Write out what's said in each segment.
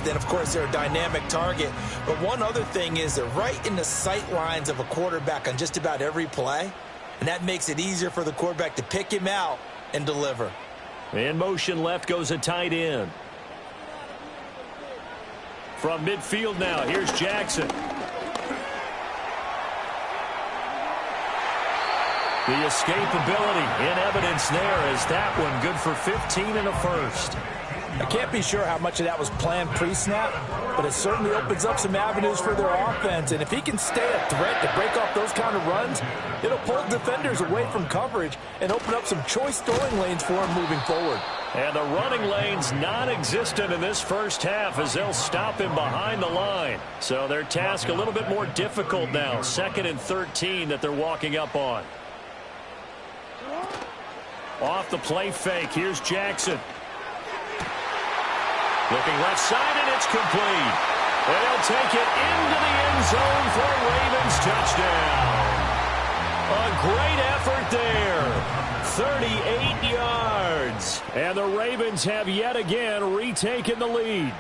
then, of course, they're a dynamic target. But one other thing is they're right in the sight lines of a quarterback on just about every play, and that makes it easier for the quarterback to pick him out and deliver. In motion left goes a tight end. From midfield now, here's Jackson. The escapability in evidence there as that one good for 15 and a first. I can't be sure how much of that was planned pre-snap, but it certainly opens up some avenues for their offense. And if he can stay a threat to break off those kind of runs, it'll pull defenders away from coverage and open up some choice throwing lanes for him moving forward. And the running lane's non-existent in this first half as they'll stop him behind the line. So their task a little bit more difficult now. 2nd and 13 that they're walking up on. Off the play fake, here's Jackson. Looking left side, and it's complete. And he'll take it into the end zone for a Ravens touchdown. A great effort there. 38 yards. And the Ravens have yet again retaken the lead.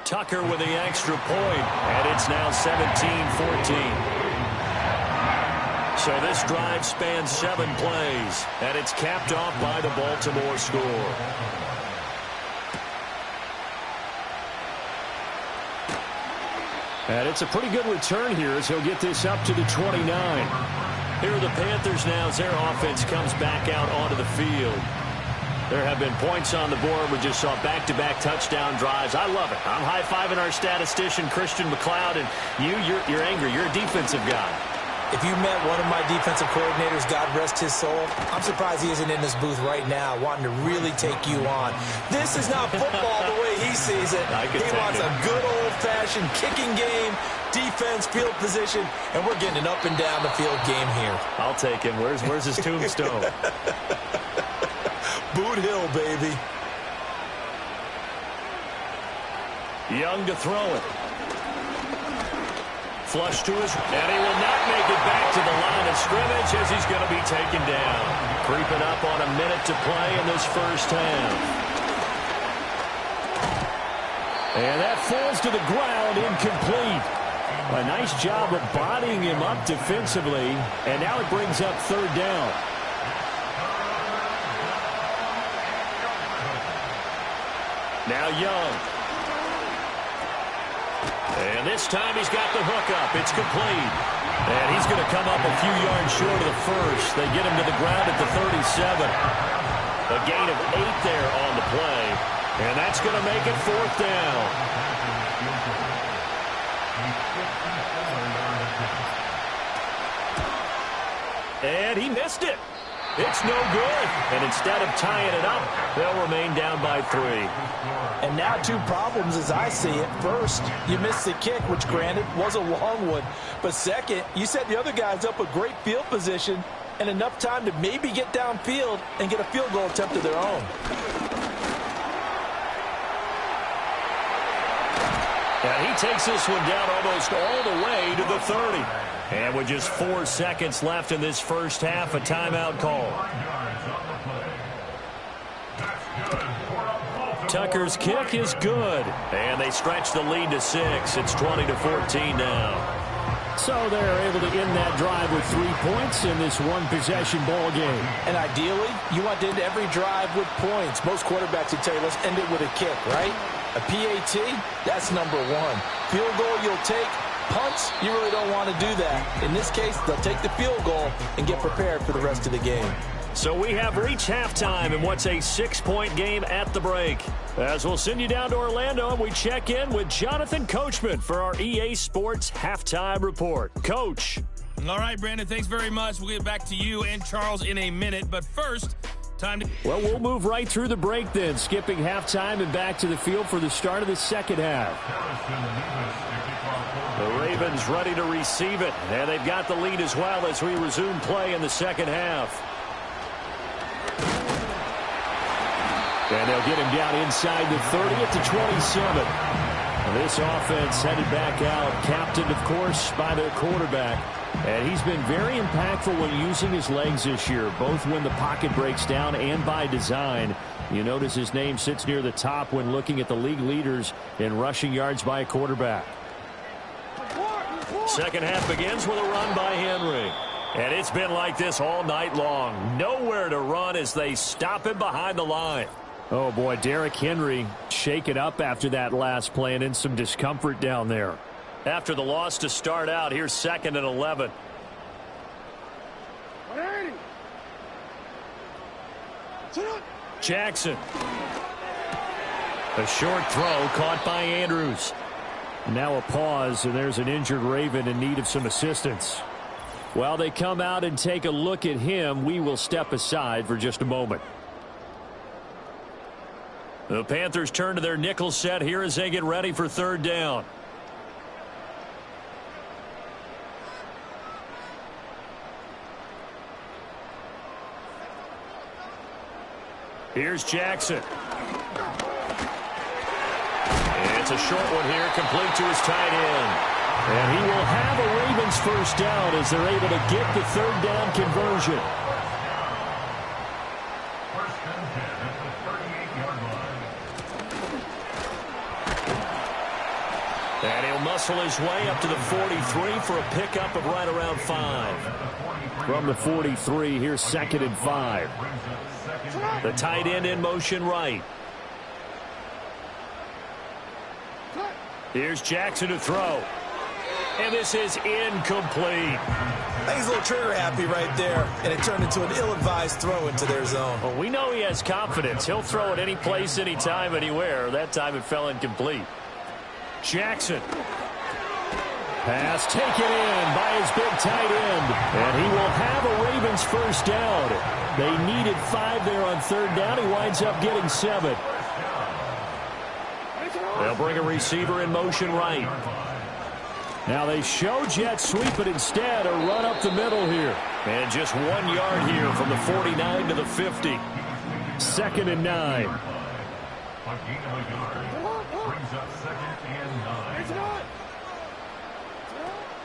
Tucker with the extra point, and it's now 17-14. So this drive spans 7 plays, and it's capped off by the Baltimore score. And it's a pretty good return here as he'll get this up to the 29. Here are the Panthers now as their offense comes back out onto the field. There have been points on the board. We just saw back-to-back touchdown drives. I love it. I'm high-fiving our statistician, Christian McLeod, and you're angry. You're a defensive guy. If you met one of my defensive coordinators, God rest his soul, I'm surprised he isn't in this booth right now wanting to really take you on. This is not football the way he sees it. He wants a good old-fashioned kicking game, defense, field position, and we're getting an up and down the field game here. I'll take him. Where's his tombstone? Boot Hill, baby. Young to throw it. Flush to his, and he will not make it back to the line of scrimmage as he's going to be taken down. Creeping up on a minute to play in this first half. And that falls to the ground, incomplete. A nice job of bodying him up defensively, and now it brings up 3rd down. Now Young. And this time he's got the hook up. It's complete. And he's going to come up a few yards short of the first. They get him to the ground at the 37. A gain of 8 there on the play. And that's going to make it 4th down. And he missed it. It's no good. And instead of tying it up, they'll remain down by 3. And now 2 problems as I see it. First, you missed the kick, which granted was a long one. But second, you set the other guys up a great field position and enough time to maybe get downfield and get a field goal attempt of their own. And he takes this one down almost all the way to the 30. And with just 4 seconds left in this first half, a timeout call. Tucker's kick is good. And they stretch the lead to 6. It's 20-14 now. So they're able to end that drive with 3 points in this one-possession ball game. And ideally, you want to end every drive with points. Most quarterbacks would tell you, let's end it with a kick, right? A PAT, that's number 1. Field goal you'll take. Punts, you really don't want to do that. In this case, they'll take the field goal and get prepared for the rest of the game. So we have reached halftime in what's a 6-point game at the break. As we'll send you down to Orlando and we check in with Jonathan Coachman for our EA Sports Halftime Report. Coach. All right, Brandon, thanks very much. We'll get back to you and Charles in a minute. But first, time to... Well, we'll move right through the break then, skipping halftime and back to the field for the start of the second half. The Ravens ready to receive it, and they've got the lead as well as we resume play in the second half. And they'll get him down inside the 30 at the 27. This offense headed back out, captained, of course, by their quarterback. And he's been very impactful when using his legs this year, both when the pocket breaks down and by design. You notice his name sits near the top when looking at the league leaders in rushing yards by a quarterback. Second half begins with a run by Henry. And it's been like this all night long. Nowhere to run as they stop him behind the line. Oh, boy, Derrick Henry shaken up after that last play and in some discomfort down there. After the loss to start out, here's 2nd and 11. Jackson. A short throw caught by Andrews. Now a pause, and there's an injured Raven in need of some assistance. While they come out and take a look at him, we will step aside for just a moment. The Panthers turn to their nickel set here as they get ready for 3rd down. Here's Jackson. It's a short one here, complete to his tight end. And he will have a Ravens first down as they're able to get the 3rd down conversion. And he'll muscle his way up to the 43 for a pickup of right around 5. From the 43, here's 2nd and 5. The tight end in motion right. Here's Jackson to throw. And this is incomplete. I think he's a little trigger happy right there, and it turned into an ill-advised throw into their zone. Well, we know he has confidence. He'll throw it any place, anytime, anywhere. That time it fell incomplete. Jackson. Pass taken in by his big tight end. And he will have a Ravens first down. They needed 5 there on 3rd down. He winds up getting 7. They'll bring a receiver in motion right. Now they show jet sweep, but instead a run up the middle here. And just 1 yard here from the 49 to the 50. 2nd and 9.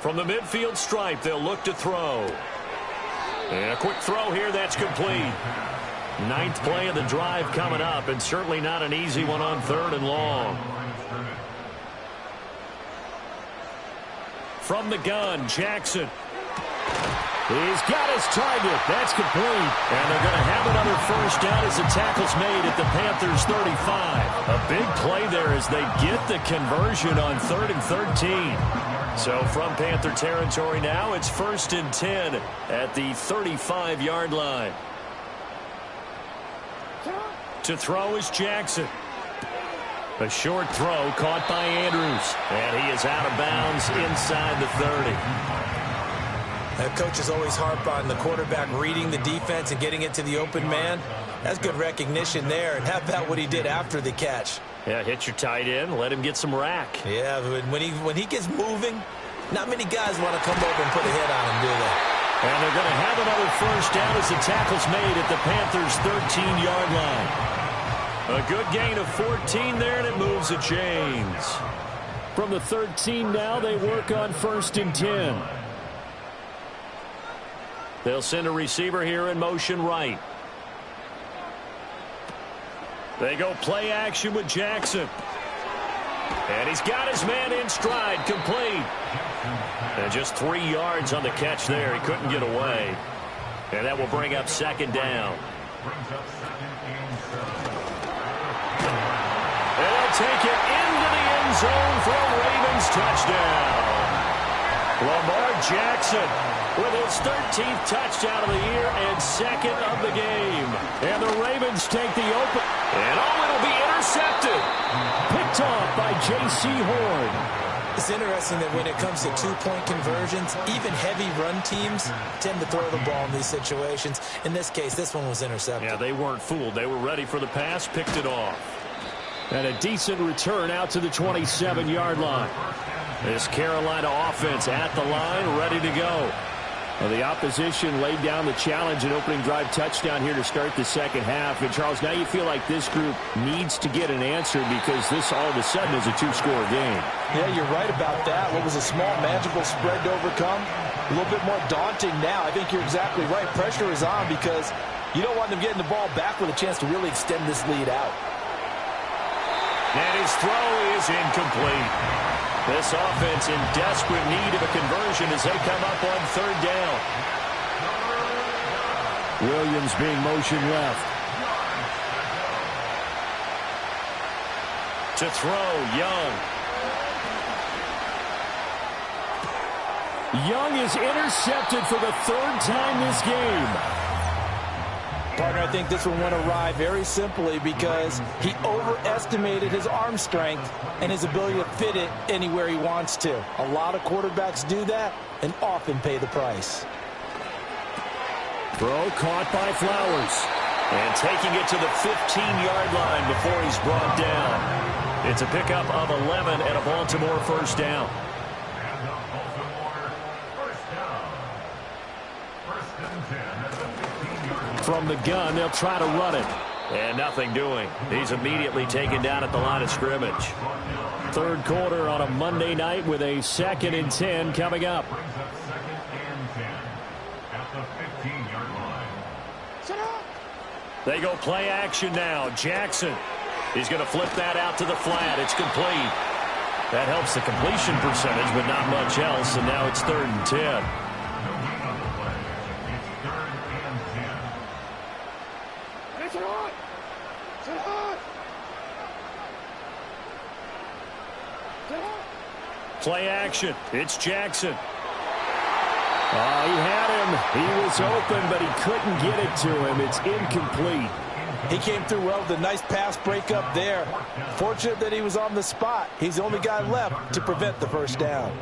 From the midfield stripe, they'll look to throw. And a quick throw here, that's complete. 9th play of the drive coming up, and certainly not an easy one on 3rd and long. From the gun, Jackson. He's got his target. That's complete. And they're going to have another first down as the tackle's made at the Panthers' 35. A big play there as they get the conversion on 3rd and 13. So from Panther territory now, it's 1st and 10 at the 35-yard line. To throw is Jackson. A short throw caught by Andrews. And he is out of bounds inside the 30. Coaches always harp on the quarterback reading the defense and getting it to the open man. That's good recognition there. And how about what he did after the catch? Yeah, hit your tight end, let him get some rack. Yeah, when he gets moving, not many guys want to come over and put a hit on him, do they? And they're going to have another first down as the tackle's made at the Panthers' 13-yard line. A good gain of 14 there, and it moves the chains. From the 13 now, they work on 1st and 10. They'll send a receiver here in motion right. They go play action with Jackson. And he's got his man in stride, complete. And just 3 yards on the catch there. He couldn't get away. And that will bring up 2nd down. And they'll take it into the end zone for a Ravens touchdown. Lamar Jackson with his 13th touchdown of the year and 2nd of the game. And the Ravens take the open. And it'll be intercepted. Picked off by J.C. Horn. It's interesting that when it comes to 2-point conversions, even heavy run teams tend to throw the ball in these situations. In this case, this one was intercepted. Yeah, they weren't fooled. They were ready for the pass, picked it off. And a decent return out to the 27-yard line. This Carolina offense at the line, ready to go. Well, the opposition laid down the challenge and opening drive touchdown here to start the second half. And, Charles, now you feel like this group needs to get an answer because this all of a sudden is a 2-score game. Yeah, you're right about that. What was a small, manageable spread to overcome? A little bit more daunting now. I think you're exactly right. Pressure is on because You don't want them getting the ball back with a chance to really extend this lead out. And his throw is incomplete. This offense in desperate need of a conversion as they come up on third down. Williams being motion left. To throw, Young. Young is intercepted for the third time this game. Partner, I think this one went awry very simply because he overestimated his arm strength and his ability to fit it anywhere he wants to. A lot of quarterbacks do that and often pay the price. Throw caught by Flowers. And taking it to the 15-yard line before he's brought down. It's a pickup of 11 and a Baltimore first down. From the gun, they'll try to run it. And nothing doing. He's immediately taken down at the line of scrimmage. Third quarter on a Monday night with a 2nd and 10 coming up. They go play action now. Jackson. He's going to flip that out to the flat. It's complete. That helps the completion percentage, but not much else. And now it's 3rd and 10. Play action. It's Jackson. He had him. He was open, but he couldn't get it to him. It's incomplete. He came through well with a nice pass breakup there. Fortunate that he was on the spot. He's the only guy left to prevent the first down.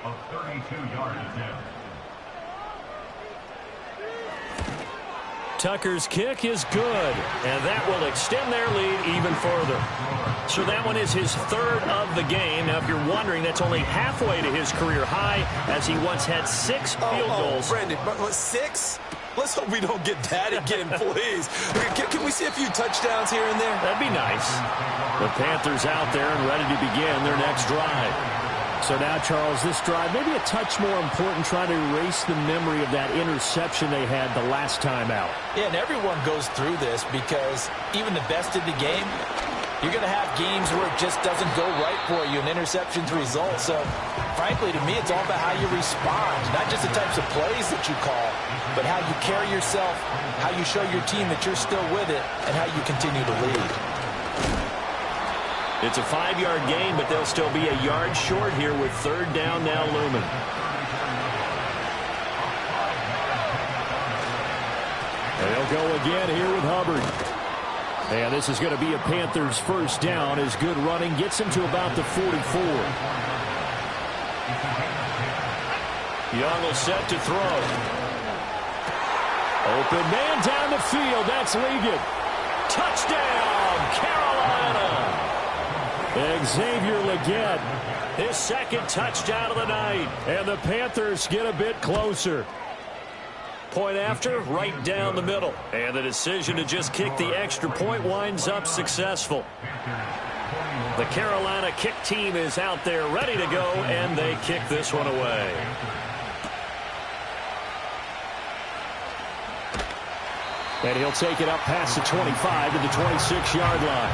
A 32-yard attempt. Tucker's kick is good, and that will extend their lead even further. So that one is his 3rd of the game. Now, if you're wondering, that's only halfway to his career high, as he once had 6 field goals. Brandon, 6? Let's hope we don't get that again, please. Can we see a few touchdowns here and there? That'd be nice. The Panthers out there and ready to begin their next drive. So now, Charles, this drive maybe a touch more important, trying to erase the memory of that interception they had the last time out. Yeah, and everyone goes through this because even the best in the game, you're going to have games where it just doesn't go right for you, and interceptions result. So, frankly, to me, it's all about how you respond, not just the types of plays that you call, but how you carry yourself, how you show your team that you're still with it, and how you continue to lead. It's a 5-yard gain, but they'll still be a yard short here with 3rd down now looming. They'll go again here with Hubbard. And this is going to be a Panthers first down as good running gets him to about the 44. Young will set to throw. Open man down the field. That's Ligon. Touchdown, Carolina! Xavier Legette, his 2nd touchdown of the night. And the Panthers get a bit closer. Point after, right down the middle. And the decision to just kick the extra point winds up successful. The Carolina kick team is out there ready to go, and they kick this one away. And he'll take it up past the 25 to the 26-yard line.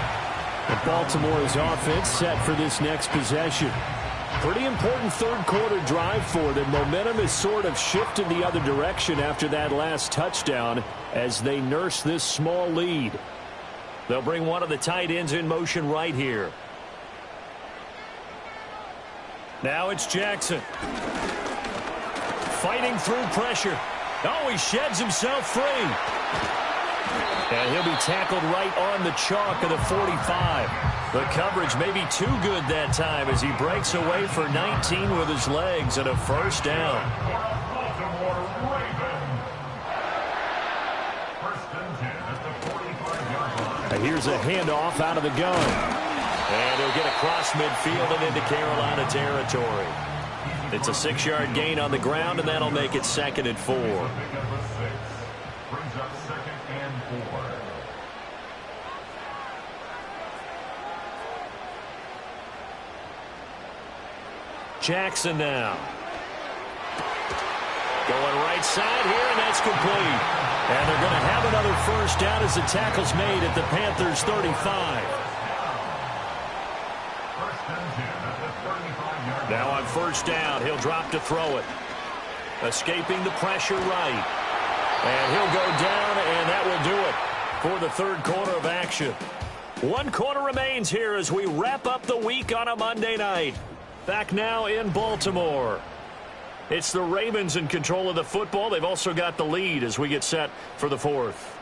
And Baltimore's offense set for this next possession. Pretty important 3rd quarter drive for them. Momentum has sort of shifted the other direction after that last touchdown as they nurse this small lead. They'll bring one of the tight ends in motion right here. Now it's Jackson. Fighting through pressure. Oh, he sheds himself free. And he'll be tackled right on the chalk of the 45. The coverage may be too good that time as he breaks away for 19 with his legs and a first down. And here's a handoff out of the gun. And he'll get across midfield and into Carolina territory. It's a 6-yard gain on the ground, and that'll make it 2nd and 4. Brings up 2nd and 4. Jackson now. Going right side here, and that's complete. And they're going to have another first down as the tackle's made at the Panthers' 35. Now on first down, he'll drop to throw it. Escaping the pressure right. And he'll go down, and that will do it for the third quarter of action. One quarter remains here as we wrap up the week on a Monday night. Back now in Baltimore. It's the Ravens in control of the football. They've also got the lead as we get set for the fourth.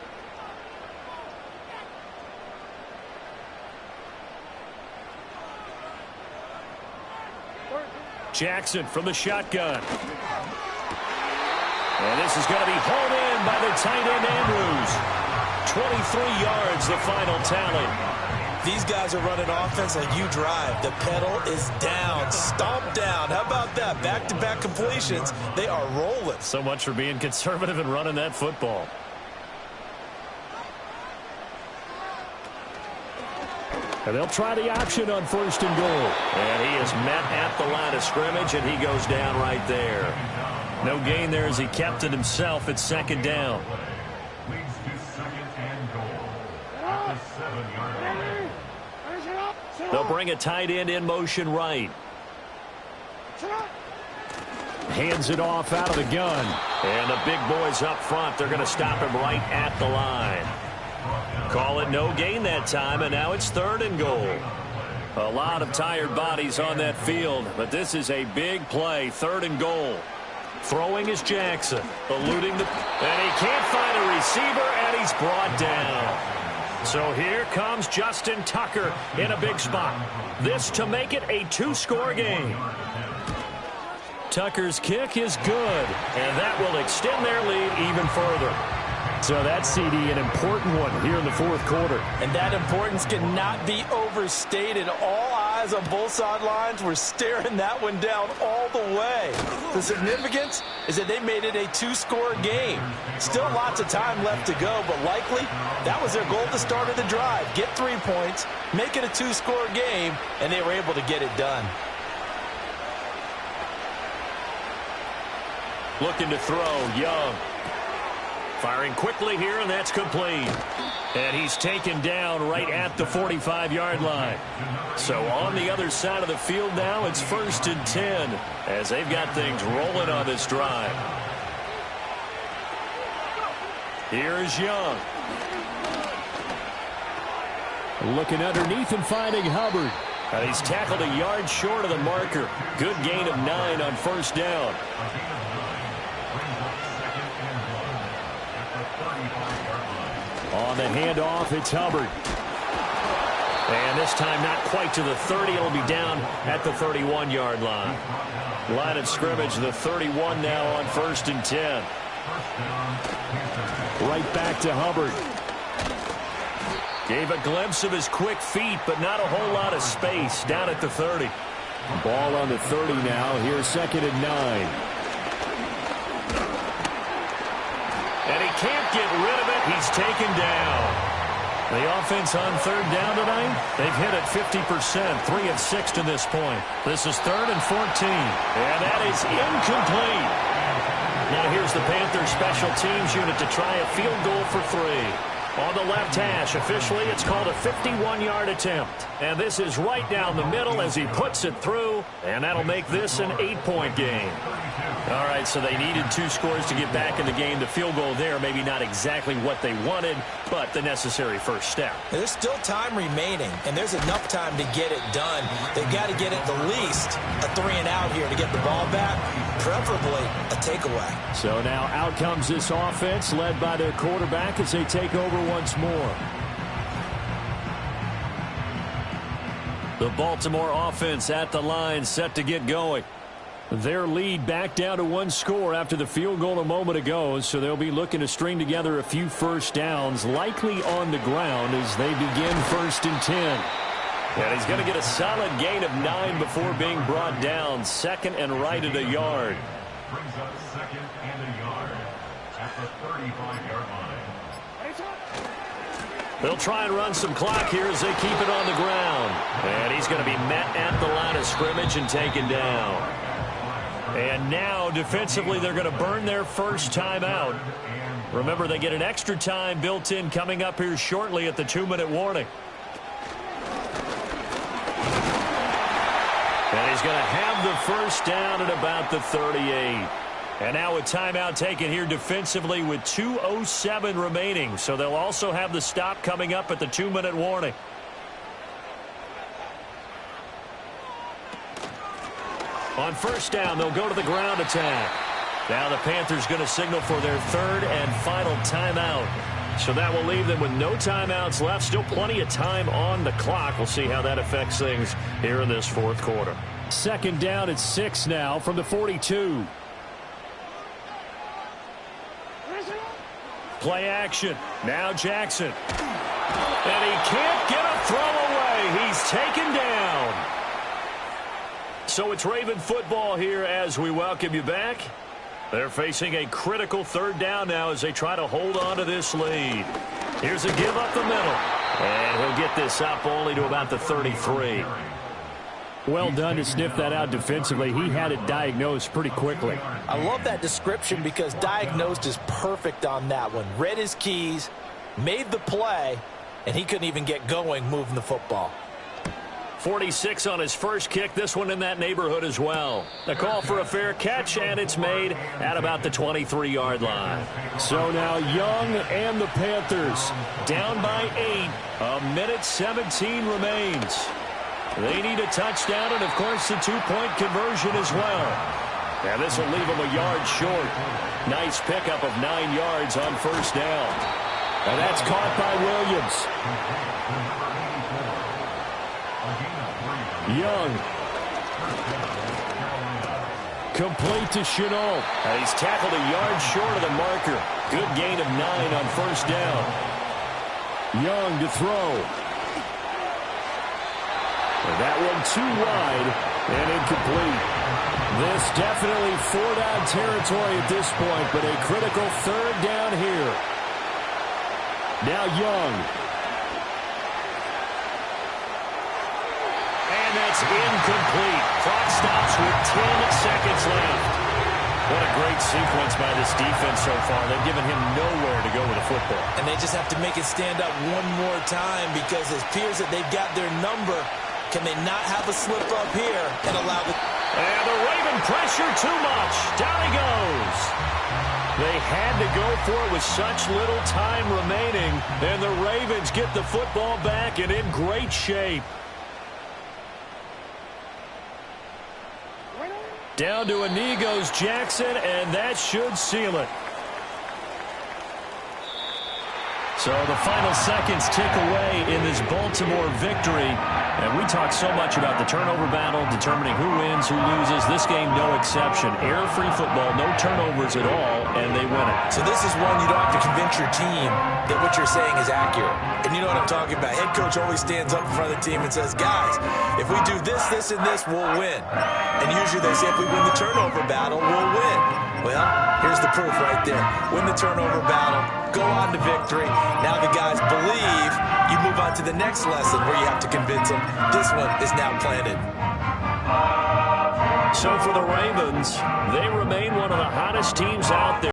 Jackson from the shotgun. And this is going to be hauled in by the tight end Andrews. 23 yards, the final tally. These guys are running offense like you drive. The pedal is down, stomped down. How about that? Back-to-back completions. They are rolling. So much for being conservative and running that football. And they'll try the option on first and goal. And he is met at the line of scrimmage, and he goes down right there. No gain there as he kept it himself at second down. Leads to second and goal at the 7-yard line. They'll bring a tight end in motion right. Hands it off out of the gun. And the big boys up front, they're going to stop him right at the line. Call it no gain that time, and now it's third and goal. A lot of tired bodies on that field, but this is a big play, third and goal. Throwing is Jackson, eluding the... And he can't find a receiver, and he's brought down. So here comes Justin Tucker in a big spot. This to make it a two-score game. Tucker's kick is good, and that will extend their lead even further. So that's, CD, an important one here in the fourth quarter. And that importance cannot be overstated. All eyes on both sidelines were staring that one down all the way. The significance is that they made it a two-score game. Still lots of time left to go, but likely that was their goal at the start of the drive. Get 3 points, make it a two-score game, and they were able to get it done. Looking to throw, Young. Firing quickly here, and that's complete. And he's taken down right at the 45-yard line. So on the other side of the field now, it's 1st and 10 as they've got things rolling on this drive. Here's Young. Looking underneath and finding Hubbard. And he's tackled a yard short of the marker. Good gain of 9 on first down. On the handoff, it's Hubbard. And this time not quite to the 30. It'll be down at the 31-yard line. Line of scrimmage, the 31 now on 1st and 10. Right back to Hubbard. Gave a glimpse of his quick feet, but not a whole lot of space down at the 30. Ball on the 30 now. Here's 2nd and 9. And he can't get rid of it. He's taken down. The offense on third down tonight, they've hit it 50%, 3 of 6 to this point. This is 3rd and 14. And that is incomplete. Now here's the Panthers special teams unit to try a field goal for 3. On the left hash, officially, it's called a 51-yard attempt. And this is right down the middle as he puts it through, and that'll make this an 8-point game. All right, so they needed 2 scores to get back in the game. The field goal there, maybe not exactly what they wanted, but the necessary first step. There's still time remaining, and there's enough time to get it done. They've got to get at the least a 3-and-out here to get the ball back, preferably a takeaway. So now out comes this offense, led by their quarterback as they take over once more. The Baltimore offense at the line, set to get going. Their lead back down to 1 score after the field goal a moment ago, so they'll be looking to string together a few first downs, likely on the ground as they begin 1st and 10. And he's going to get a solid gain of 9 before being brought down. 2nd and right at a yard. Brings up 2nd and a yard at the 35-yard line. They'll try and run some clock here as they keep it on the ground. And he's going to be met at the line of scrimmage and taken down. And now, defensively, they're going to burn their first timeout. Remember, they get an extra time built in coming up here shortly at the 2-minute warning. And he's going to have the first down at about the 38. And now a timeout taken here defensively with 2:07 remaining. So they'll also have the stop coming up at the 2-minute warning. On first down, they'll go to the ground attack. Now the Panthers going to signal for their third and final timeout. So that will leave them with no timeouts left. Still plenty of time on the clock. We'll see how that affects things here in this fourth quarter. Second down at 6 now from the 42. Play action. Now Jackson. And he can't get a throw away. He's taken down. So it's Raven football here as we welcome you back. They're facing a critical third down now as they try to hold on to this lead. Here's a give up the middle. And he'll get this up only to about the 33. Well done to sniff that out defensively. He had it diagnosed pretty quickly. I love that description because diagnosed is perfect on that one. Read his keys, made the play, and he couldn't even get going moving the football. 46 on his first kick. This one in that neighborhood as well. The call for a fair catch, and it's made at about the 23-yard line. So now Young and the Panthers down by 8. 1:17 remains. They need a touchdown and, of course, the two-point conversion as well. And this will leave them a yard short. Nice pickup of 9 yards on first down. And that's caught by Williams. Young. Complete to Chenault. And he's tackled a yard short of the marker. Good gain of 9 on first down. Young to throw. And that one too wide and incomplete. This definitely 4-down territory at this point, but a critical third down here. Now Young. And that's incomplete. Clock stops with 10 seconds left. What a great sequence by this defense so far. They've given him nowhere to go with the football. And they just have to make it stand up one more time because it appears that they've got their number. Can they not have a slip up here and allow the... And the Raven pressure too much. Down he goes. They had to go for it with such little time remaining. And the Ravens get the football back and in great shape. Down to a knee goes Jackson, and that should seal it. So the final seconds tick away in this Baltimore victory. And we talk so much about the turnover battle, determining who wins, who loses. This game, no exception. Error-free football, no turnovers at all, and they win it. So this is one you don't have to convince your team that what you're saying is accurate. And you know what I'm talking about. Head coach always stands up in front of the team and says, guys, if we do this, this, and this, we'll win. And usually they say if we win the turnover battle, we'll win. Well, here's the proof right there. Win the turnover battle, go on to victory. Now the guys believe. You move on to the next lesson where you have to convince them this one is now planted. So for the Ravens, they remain one of the hottest teams out there.